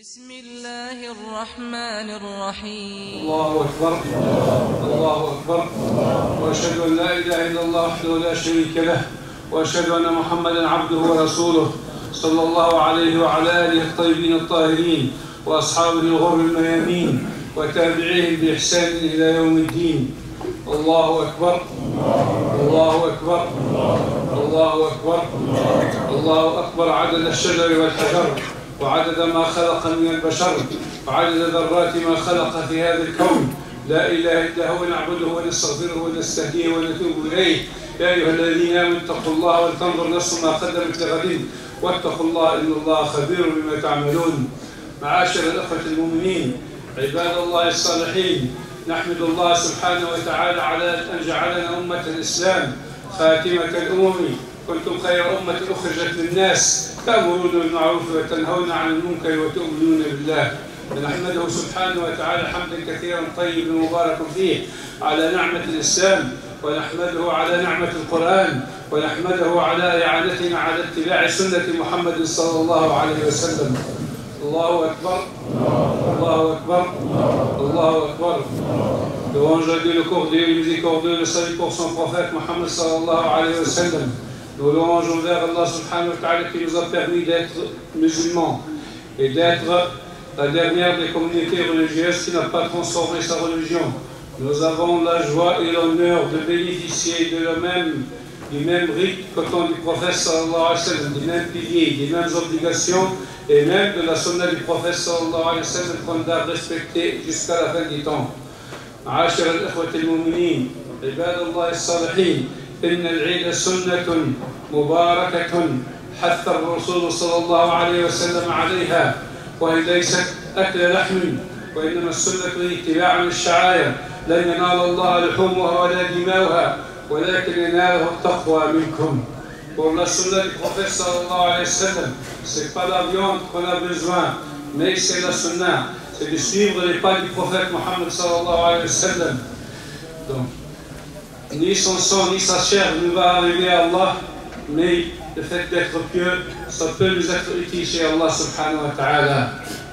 بسم الله الرحمن الرحيم. الله أكبر الله أكبر، وأشهد أن لا إله إلا الله وحده لا شريك له، وأشهد أن محمدا عبده ورسوله صلى الله عليه وعلى آله الطيبين الطاهرين وأصحابه الغر الميامين وتابعيهم بإحسان إلى يوم الدين. الله أكبر الله أكبر الله أكبر الله أكبر، عدد الشجر والحجر، وعدد ما خلق من البشر، وعدد ذرات ما خلق في هذا الكون. لا إله إلا هو، نعبده ونستغفره ونستهديه ونتوب إليه. يا أيها الذين آمنوا اتقوا الله ولتنظر نفس ما قدمت لغد واتقوا الله إن الله خبير بما تعملون. معاشر الأخوة المؤمنين، عباد الله الصالحين، نحمد الله سبحانه وتعالى على أن جعلنا أمة الإسلام خاتمة الأمم. كنتم خير أمة أخرجت للناس، تأمرون بالمعروف وتنهون عن المنكر وتؤمنون بالله. ونحمده سبحانه وتعالى حمدا كثيرا طيبا مباركا فيه على نعمة الإسلام، ونحمده على نعمة القرآن، ونحمده على إعانتنا على اتباع سنة محمد صلى الله عليه وسلم. الله أكبر الله أكبر الله أكبر. Louange à Dieu le cordier, le miséricordieux, le salut pour son prophète Mohammed sallallahu alayhi wa sallam. Nous louanges envers Allah subhanahu wa ta'ala qui nous a permis d'être musulmans et d'être la dernière des communautés religieuses qui n'a pas transformé sa religion. Nous avons la joie et l'honneur de bénéficier du même rite qu'au temps du prophète sallallahu alayhi wa sallam, des mêmes piliers, des mêmes obligations et même de la sunna du prophète sallallahu alayhi wa sallam qu'on doit respecter jusqu'à la fin du temps. معاشر الإخوة المؤمنين، عباد الله الصالحين، إن العيد سنة مباركة حث الرسول صلى الله عليه وسلم عليها، وهي ليست أكل لحم، وإنما السنة اتباع الشعائر. لن ينال الله لحومها ولا دماؤها، ولكن يناله التقوى منكم. Pour la sunna du prophète sallallahu alayhi wa sallam, c'est pas la viande qu'on a besoin, mais c'est la sunna. C'est de suivre les pas du prophète Mohammed sallallahu alayhi wa sallam. Donc, ni son sang ni sa chair ne va arriver à Allah, mais le fait d'être pieux, ça peut nous être utile chez Allah subhanahu wa ta'ala.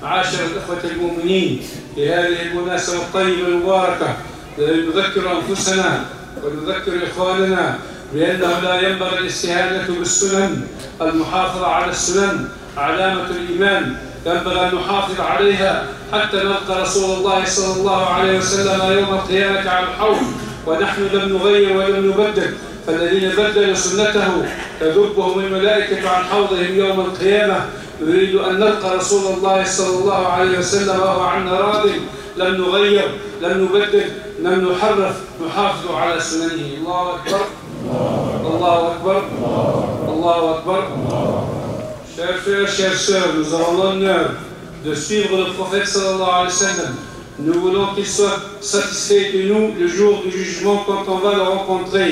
معاشر الأخوة المؤمنين، في هذه المناسبة الطيبة المباركة نذكر أنفسنا ونذكر إخواننا بأنه لا ينبغي الاستهانة بالسنن. المحافظة على السنن علامة الإيمان، ينبغي أن نحافظ عليها حتى نلقى رسول الله صلى الله عليه وسلم يوم القيامة على الحوض ونحن لم نغير ولم نبدل. فالذين بدلوا سنته تذبهم الملائكة عن حوضهم يوم القيامة. نريد أن نلقى رسول الله صلى الله عليه وسلم وهو عنا راض، لم نغير لم نبدل لم نحرف، نحافظ على سننه. الله أكبر الله أكبر الله أكبر. Chers frères, chères sœurs, nous avons l'honneur de suivre le prophète sallallahu alayhi wa sallam. Nous voulons qu'il soit satisfait de nous le jour du jugement quand on va le rencontrer.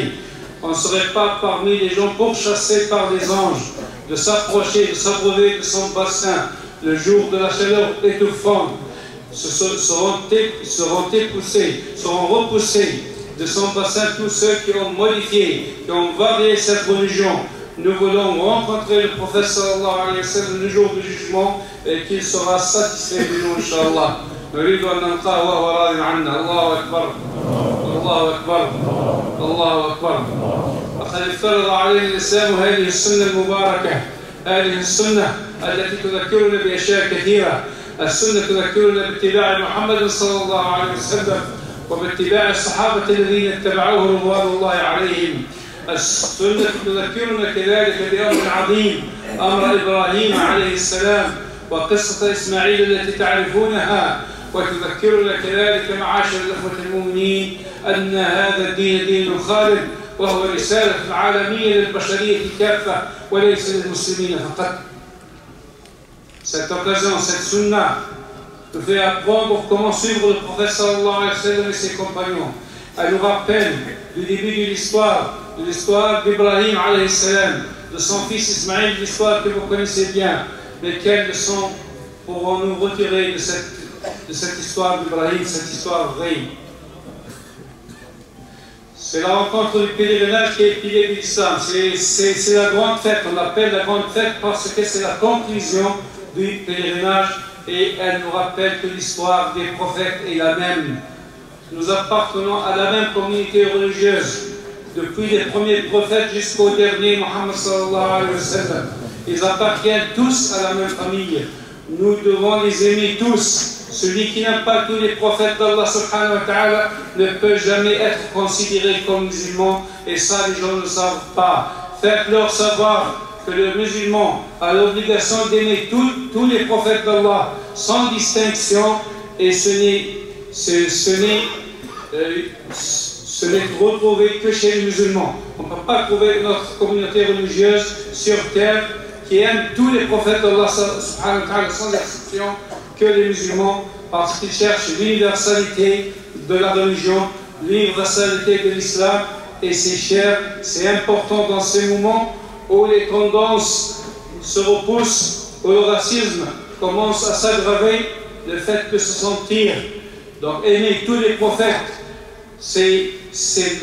On ne serait pas parmi les gens pourchassés par les anges, de s'approcher, de s'abreuver de son bassin le jour de la chaleur étouffante. Seront repoussés de son bassin tous ceux qui ont modifié, qui ont varié cette religion. Nous voulons rencontrer le prophète sallallahu alayhi wa sallam le jour du jugement et qu'il sera satisfait de nous, Inch'Allah. نريد أن نلقاه وهو راض عنا. الله أكبر الله أكبر الله أكبر. وقد افترض علينا الإسلام هذه السنة المباركة، هذه السنة التي تذكرنا بأشياء كثيرة. السنة تذكرنا باتباع محمد صلى الله عليه وسلم وباتباع الصحابة الذين اتبعوه رضوان الله عليهم. السنة تذكرنا كذلك بأمر عظيم، أمر إبراهيم عليه السلام وقصة إسماعيل التي تعرفونها. وتذكرنا كذلك معاشر الأخوة المؤمنين أن هذا الدين دين خالد، وهو رسالة عالمية للبشرية كافة وليس للمسلمين فقط. Cette occasion, cette sunna, nous fait apprendre comment suivre le prophète sallallahu alayhi wa sallam et ses compagnons. Elle nous rappelle du début de l'histoire d'Ibrahim alayhi salam, de son fils Ismaïl, l'histoire que vous connaissez bien. Mais quelles leçons pourrons-nous retirer de cette histoire d'Ibrahim, cette histoire vraie? C'est la rencontre du pèlerinage qui est le pilier de l'islam. C'est la grande fête, on l'appelle la grande fête parce que c'est la conclusion du pèlerinage et elle nous rappelle que l'histoire des prophètes est la même. Nous appartenons à la même communauté religieuse, depuis les premiers prophètes jusqu'au dernier, Muhammad sallallahu alayhi wa sallam. Ils appartiennent tous à la même famille. Nous devons les aimer tous. Celui qui n'aime pas tous les prophètes d'Allah subhanahu wa ta'ala ne peut jamais être considéré comme musulman, et ça les gens ne le savent pas. Faites-leur savoir que le musulman a l'obligation d'aimer tous les prophètes d'Allah sans distinction, et ce n'est retrouvé que chez les musulmans. On ne peut pas trouver notre communauté religieuse sur terre qui aime tous les prophètes d'Allah subhanahu wa ta'ala sans exception que les musulmans, parce qu'ils cherchent l'universalité de la religion, l'universalité de l'islam, et c'est cher, c'est important dans ces moments où les tendances se repoussent, où le racisme commence à s'aggraver, le fait de se sentir, donc aimer tous les prophètes, c'est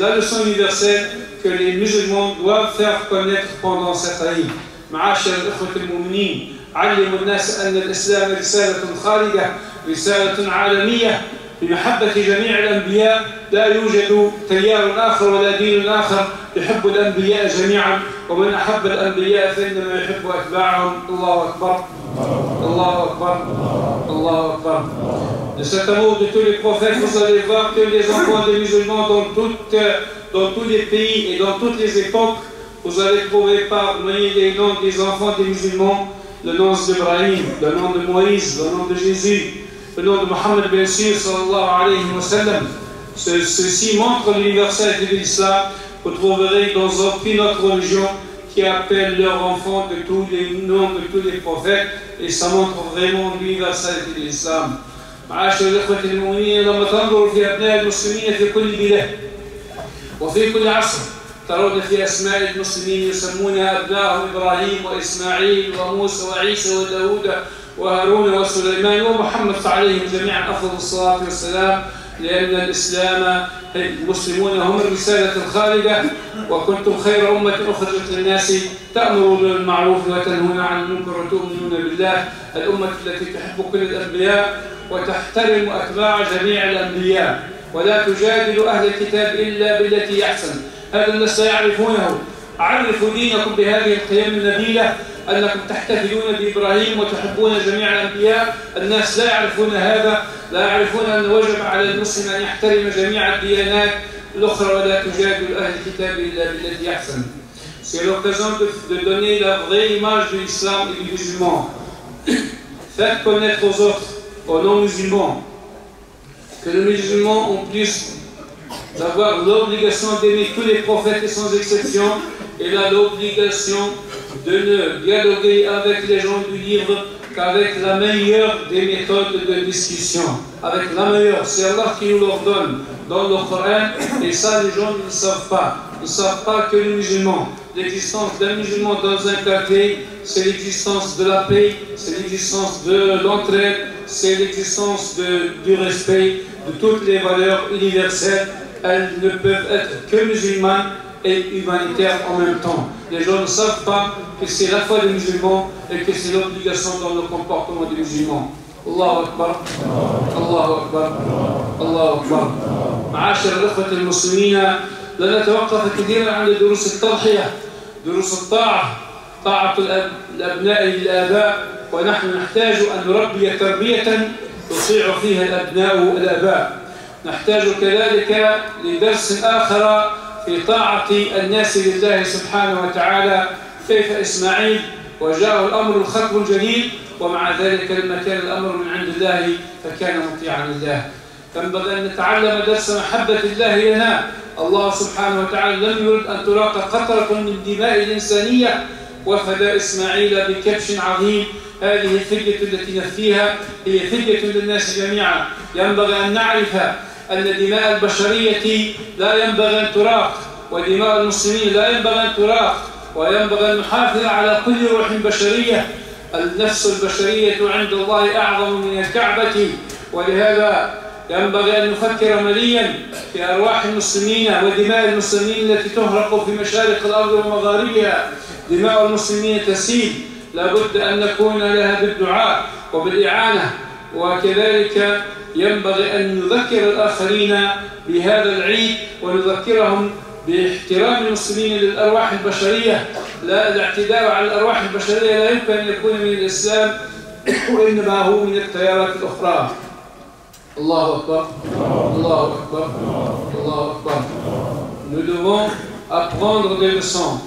la leçon universelle que les musulmans doivent faire connaître pendant cette année. معاشر الإخوة المؤمنين، علموا الناس أن الإسلام رسالة خالدة، رسالة عالمية بمحبة جميع الأنبياء. لا يوجد تيار آخر ولا دين آخر يحب الأنبياء جميعا، ومن أحب الأنبياء فإنما يحب أتباعهم. الله أكبر، الله أكبر، الله أكبر. De cet amour de tous les prophètes, vous allez voir que les enfants des musulmans dans tous les pays et dans toutes les époques, vous allez trouver parmi les noms des enfants des musulmans le nom d'Ibrahim, le nom de Moïse, le nom de Jésus, le nom de Mohammed bien sûr, sallallahu alayhi wa sallam. Ceci montre l'universalité de l'islam. Vous trouverez dans aucune autre religion qui appelle leurs enfants de tous les noms de tous les prophètes, et ça montre vraiment l'universalité de l'islam. معاشر الإخوة المؤمنين، لما تنظروا في أبناء المسلمين في كل بلاد وفي كل عصر ترون في أسماء المسلمين يسمونها أبناءهم إبراهيم وإسماعيل وموسى وعيسى وداود وهارون وسليمان ومحمد، عليهم جميعا أفضل الصلاة والسلام، لأن الإسلام المسلمون هم الرسالة الخالدة. وكنتم خير أمة أخرجت للناس تأمرون بالمعروف وتنهون عن المنكر وتؤمنون بالله، الأمة التي تحب كل الأنبياء وتحترم أتباع جميع الأنبياء، ولا تجادل أهل الكتاب إلا بالتي أحسن. هذا الناس لا يعرفونه. عرفوا دينكم بهذه القيم النبيلة، أنكم تحتفلون بإبراهيم وتحبون جميع الأنبياء. الناس لا يعرفون هذا، لا يعرفون أن وجب على المسلم أن يحترم جميع الديانات الأخرى ولا تجادل أهل الكتاب إلا بالتي أحسن. C'est l'occasion de donner la vraie image de l'islam et du musulman. Faites connaître aux autres, aux non-musulmans, que les musulmans ont plus d'avoir l'obligation d'aimer tous les prophètes et sans exception, et là l'obligation de ne dialoguer avec les gens du livre qu'avec la meilleure des méthodes de discussion. Avec la meilleure, c'est Allah qui nous l'ordonne dans le Coran, et ça les gens ne le savent pas. Ils ne savent pas que les musulmans, l'existence d'un musulman dans un quartier, c'est l'existence de la paix, c'est l'existence de l'entraide, c'est l'existence du respect, de toutes les valeurs universelles. Elles ne peuvent être que musulmanes et humanitaires en même temps. Les gens ne savent pas que c'est la foi des musulmans et que c'est l'obligation dans le comportement des musulmans. Allahu Akbar, Allahu Akbar, Allahu Akbar. معاشر الأخوة المسلمين، لا نتوقف كثيرا عن دروس التضحية، دروس الطاعة، طاعة الأبناء للآباء، ونحن نحتاج أن نربي تربية يطيع فيها الأبناء الآباء. نحتاج كذلك لدرس آخر في طاعة الناس لله سبحانه وتعالى، كيف إسماعيل وجاءه الأمر الخطب الجليل، ومع ذلك لما كان الأمر من عند الله فكان مطيعا لله. ينبغي أن نتعلم درس محبة الله لنا. الله سبحانه وتعالى لم يرد أن تراق قطرة من دماء الإنسانية، وفدى إسماعيل بكبش عظيم. هذه الفدية التي نفيها هي فدية للناس جميعا. ينبغي أن نعرف أن دماء البشرية لا ينبغي أن تراق، ودماء المسلمين لا ينبغي أن تراق، وينبغي أن نحافظ على كل روح بشرية. النفس البشرية عند الله أعظم من الكعبة، ولهذا ينبغي أن نفكر مليا في أرواح المسلمين ودماء المسلمين التي تهرق في مشارق الأرض ومغاربها. دماء المسلمين تسيل، لابد أن نكون لها بالدعاء، وبالإعانة. وكذلك ينبغي أن نذكر الآخرين بهذا العيد ونذكرهم باحترام المسلمين للأرواح البشرية. لا، الاعتداء على الأرواح البشرية لا يمكن أن يكون من الإسلام، وإنما هو من التيارات الأخرى. الله أكبر، الله أكبر، الله أكبر. Nous devons apprendre des leçons,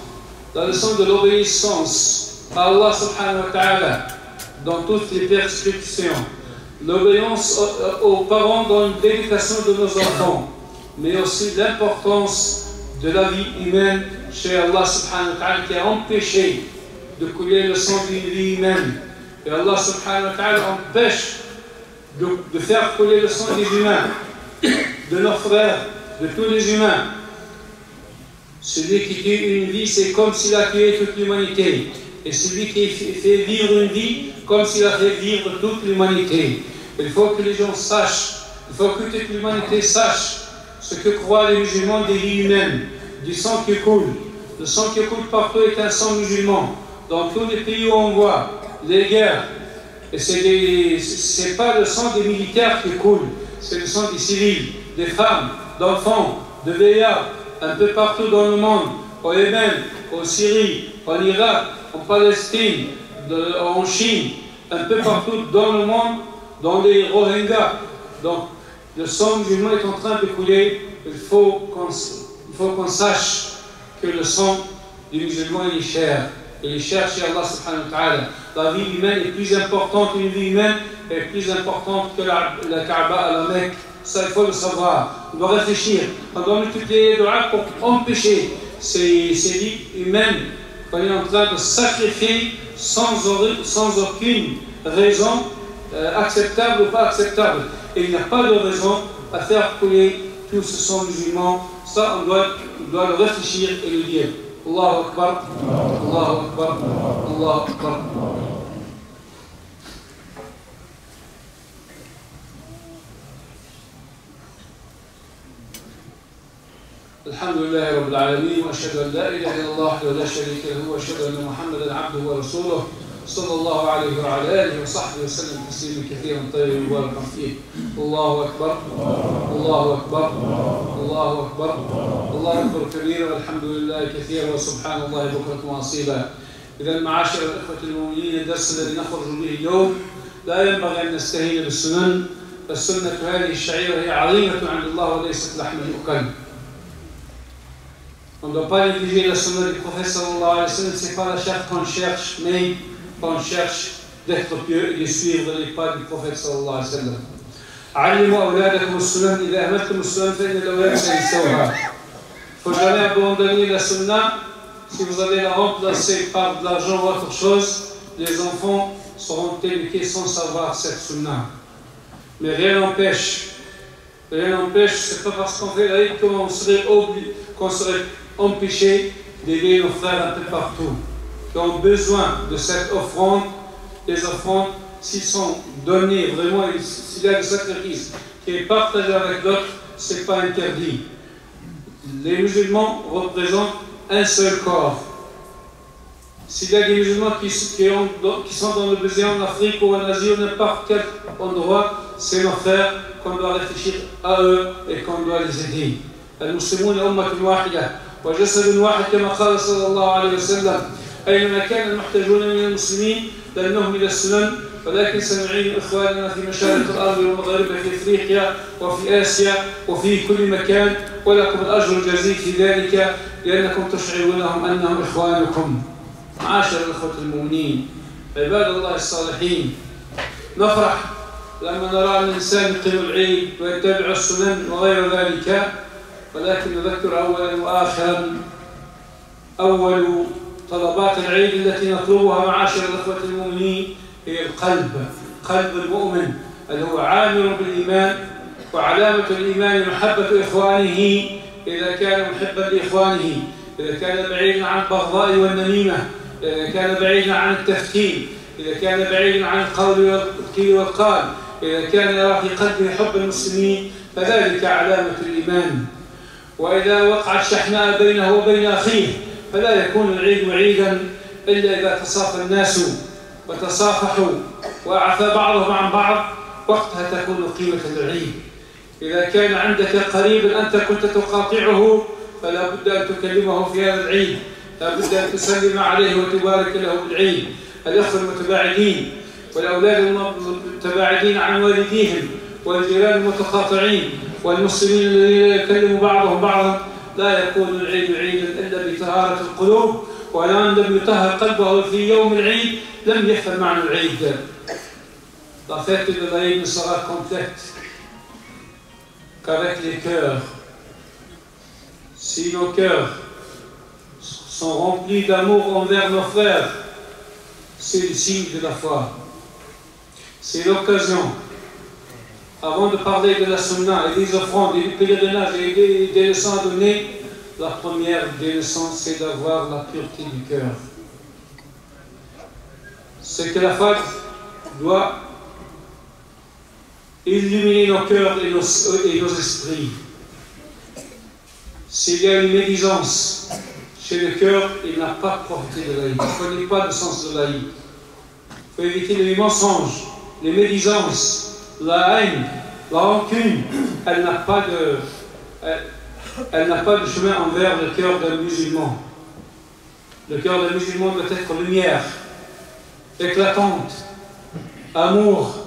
la leçon de l'obéissance à Allah subhanahu wa ta'ala dans toutes les prescriptions, l'obéissance aux parents dans l'éducation de nos enfants, mais aussi l'importance de la vie humaine chez Allah subhanahu wa ta'ala qui a empêché de couler le sang d'une vie humaine. Et Allah subhanahu wa ta'ala empêche de faire couler le sang des humains, de nos frères, de tous les humains. Celui qui tue une vie, c'est comme s'il a tué toute l'humanité. Et celui qui fait vivre une vie, comme s'il a fait vivre toute l'humanité. Il faut que les gens sachent, il faut que toute l'humanité sache ce que croient les musulmans des vies humaines, du sang qui coule. Le sang qui coule partout est un sang musulman. Dans tous les pays où on voit les guerres, et c'est pas le sang des militaires qui coule, c'est le sang des civils, des femmes, d'enfants, de vieillards, un peu partout dans le monde, au Yémen, en Syrie, en Irak, en Palestine, en Chine, un peu partout dans le monde, dans les Rohingyas. Donc, le sang musulman est en train de couler. Il faut qu'on sache que le sang du musulman est cher. Il est cher chez Allah subhanahu wa ta'ala. La vie humaine est plus importante, une vie humaine est plus importante que la Kaaba à la Mecque. Ça, il faut le savoir. On doit réfléchir. On doit multiplier les doigts pour empêcher ces vies humaines qu'on est en train de sacrifier sans aucune raison acceptable ou pas acceptable. Et il n'y a pas de raison à faire couler tout ce sang musulman. Ça, on doit le réfléchir et le dire. Allahu Akbar, Allahu Akbar, Allahu Akbar. الحمد لله رب العالمين واشهد ان لا اله الا الله وحده لا شريك له واشهد ان محمدا عبده ورسوله صلى الله عليه وعلى اله وصحبه وسلم تسليما كثيرا طيبا مباركا فيه. الله اكبر، الله اكبر، الله اكبر، الله اكبر كبيرا والحمد لله كثيرا وسبحان الله بكره واصيلا. اذا معاشر الاخوه المؤمنين، الدرس الذي نخرج به اليوم لا ينبغي ان نستهين بالسنن. السنه هذه الشعيره هي عظيمه عند الله وليست لحم يؤكل. On ne doit pas négliger la sunna du prophète sallallahu alayhi wa sallam, c'est pas la chair qu'on cherche, mais qu'on cherche d'être pieux et de suivre les pas du prophète sallallahu alayhi wa sallam. علموا أولادكم السنن إذا أهملتم السنن فإن الأولاد سينسوها. Il ne faut jamais abandonner la sunna. Si vous allez la remplacer par de l'argent ou autre chose, les enfants seront éduqués sans savoir cette sunna. Mais rien n'empêche, c'est pas parce qu'on fait l'Aïd qu'on serait empêché d'aider nos frères un peu partout, qui ont besoin de cette offrande. Les offrandes, s'ils sont donnés vraiment, s'il y a des sacrifices qui est partagé avec d'autres, ce n'est pas interdit. Les musulmans représentent un seul corps. S'il y a des musulmans qui sont dans le besoin en Afrique ou en Asie ou n'importe quel endroit, c'est nos frères qu'on doit réfléchir à eux et qu'on doit les aider. المسلمون أمة واحدة وجسد واحد كما قال صلى الله عليه وسلم. أينما كان المحتاجون من المسلمين لن نهمل السنن، ولكن سنعين إخواننا في مشارق الأرض ومغاربها في أفريقيا وفي آسيا وفي كل مكان، ولكم الأجر الجزيل في ذلك لأنكم تشعرونهم أنهم إخوانكم. معاشر الأخوة المؤمنين، عباد الله الصالحين، نفرح لما نرى الإنسان يقيم العيد ويتبع السنن وغير ذلك، ولكن نذكر أولا وآخرا. أول طلبات العيد التي نطلبها معاشر الأخوة المؤمنين هي القلب، قلب المؤمن اللي هو عامر بالإيمان. وعلامة الإيمان محبة إخوانه إذا كان محبا لإخوانه، إذا كان بعيدا عن البغضاء والنميمة، إذا كان بعيدا عن التفكير، إذا كان بعيدا عن القول والقال، إذا كان يرى في قلبه حب المسلمين، فذلك علامة الإيمان. وإذا وقع الشحناء بينه وبين أخيه فلا يكون العيد عيدا إلا إذا تصافى الناس وتصافحوا وعفى بعضهم عن بعض، وقتها تكون قيمة العيد. إذا كان عندك قريبا أنت كنت تقاطعه فلا بد أن تكلمه في هذا العيد، لا بد أن تسلم عليه وتبارك له بالعيد. الأخوة المتباعدين والأولاد المتباعدين عن والديهم والجيران المتقاطعين والمسلمين الذين يكلموا بعضهم بعضا، لا يكون العيد عيدا إلا بطهارة القلوب، ومن لم يطهر قلبه في يوم العيد لم يفهم معنى العيد. La fête de l'Aïd ne sera complète qu'avec les cœurs. Si nos cœurs sont remplis d'amour envers nos frères, c'est le signe de la foi. C'est l'occasion, avant de parler de la sunna et des offrandes et du pèlerinage et des leçons à donner, la première des leçons, c'est d'avoir la pureté du cœur. C'est que la foi doit illuminer nos cœurs et nos esprits. S'il y a une médisance chez le cœur, il n'a pas profité de l'Aïd. Il ne connaît pas le sens de l'Aïd. Il faut éviter les mensonges, les médisances, la haine, la rancune. Elle n'a pas de chemin envers le cœur d'un musulman. Le cœur d'un musulman doit être lumière, éclatante, amour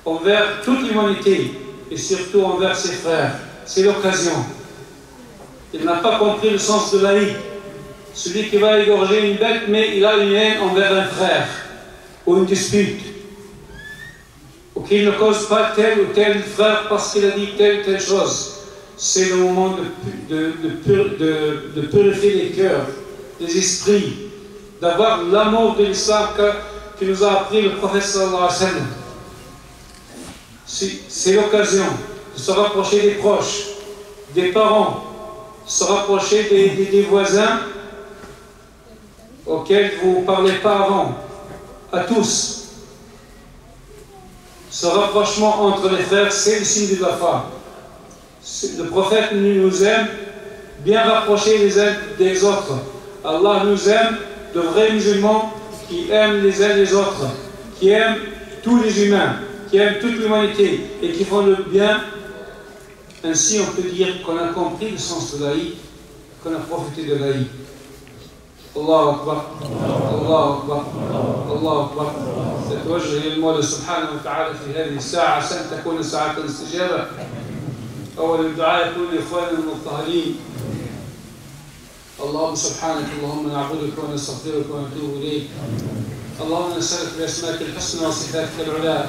envers toute l'humanité et surtout envers ses frères. C'est l'occasion. Il n'a pas compris le sens de l'Aïd. Celui qui va égorger une bête, mais il a une haine envers un frère ou une dispute, ou qu'il ne cause pas tel ou tel frère parce qu'il a dit telle ou telle chose. C'est le moment de purifier les cœurs, les esprits, d'avoir l'amour de l'islam que nous a appris le prophète sallallahu alayhi wa sallam. C'est l'occasion de se rapprocher des proches, des parents, de se rapprocher des voisins auxquels vous ne parlez pas avant, à tous. Ce rapprochement entre les frères, c'est le signe de la foi. Le prophète nous aime bien rapprocher les uns des autres. Allah nous aime de vrais musulmans qui aiment les uns les autres, qui aiment tous les humains, qui aiment toute l'humanité et qui font le bien. Ainsi, on peut dire qu'on a compris le sens de l'Aïd, qu'on a profité de l'Aïd. Allahu Akbar, Allahu Akbar, Allahu Akbar. نتوجه إلى المولى سبحانه وتعالى في هذه الساعة عشان تكون ساعة الاستجابة. أول الدعاء يكون لإخواننا المضطهدين. اللهم سبحانك اللهم نعبدك ونستغفرك ونتوب إليك. اللهم نسألك بأسمائك الحسنى وصفاتك العلى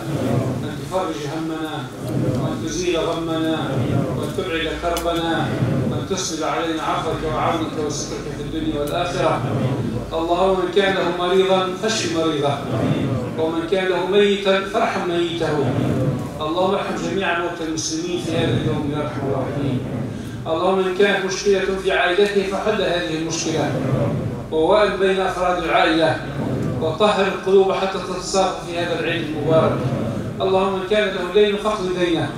أن تفرج همنا وأن تزيل غمنا وأن تبعد كربنا وأن تسبل علينا عفوك وعونك وسترك في الدنيا والآخرة. اللهم من كان له مريضا فاشف مريضه، ومن كان له ميتا فارحم ميته. اللهم ارحم جميع موتى المسلمين في هذا اليوم يا ارحم الراحمين. اللهم ان كانت مشكلة في عائلته فحل هذه المشكلة ووائل بين افراد العائلة، وطهر القلوب حتى تتصافى في هذا العيد المبارك. اللهم من كان له دين فاقض دينه،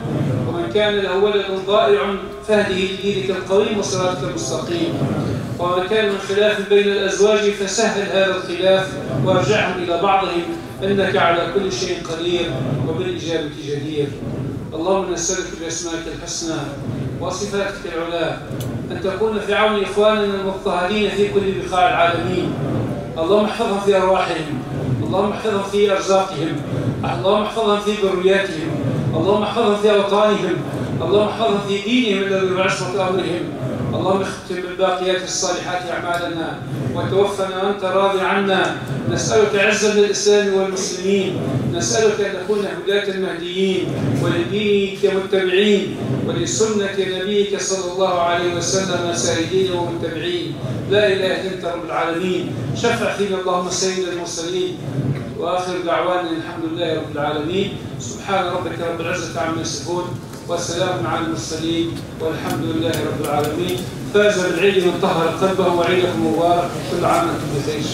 ومن كان له ولد ضائع فاهده لدينك القويم وصراطك المستقيم، ومن كان من خلاف بين الازواج فسهل هذا الخلاف وارجعهم الى بعضهم انك على كل شيء قدير وبالاجابه جدير. اللهم نسالك باسمائك الحسنى وصفاتك العلى ان تكون في عون اخواننا المضطهدين في كل بقاع العالمين. اللهم احفظهم في ارواحهم، اللهم احفظهم في ارزاقهم، اللهم احفظهم في ذرياتهم، اللهم احفظهم في اوطانهم، اللهم احفظهم في دينهم الذي بعصمة امرهم. اللهم اختم بالباقيات الصالحات اعمالنا وتوفنا وانت راضي عنا. نسالك عزا للاسلام والمسلمين، نسالك ان نكون هداة مهديين ولدينك متبعين ولسنة نبيك صلى الله عليه وسلم سائدين ومتبعين. لا اله الا انت رب العالمين. شفع فينا اللهم سيد المرسلين، واخر دعوانا الحمد لله رب العالمين. سبحان ربك رب العزة عما يصفون والسلام على المرسلين والحمد لله رب العالمين. فاز بالعيد من طهر قلبه وعيدكم مبارك. كل عام وانتم بخير.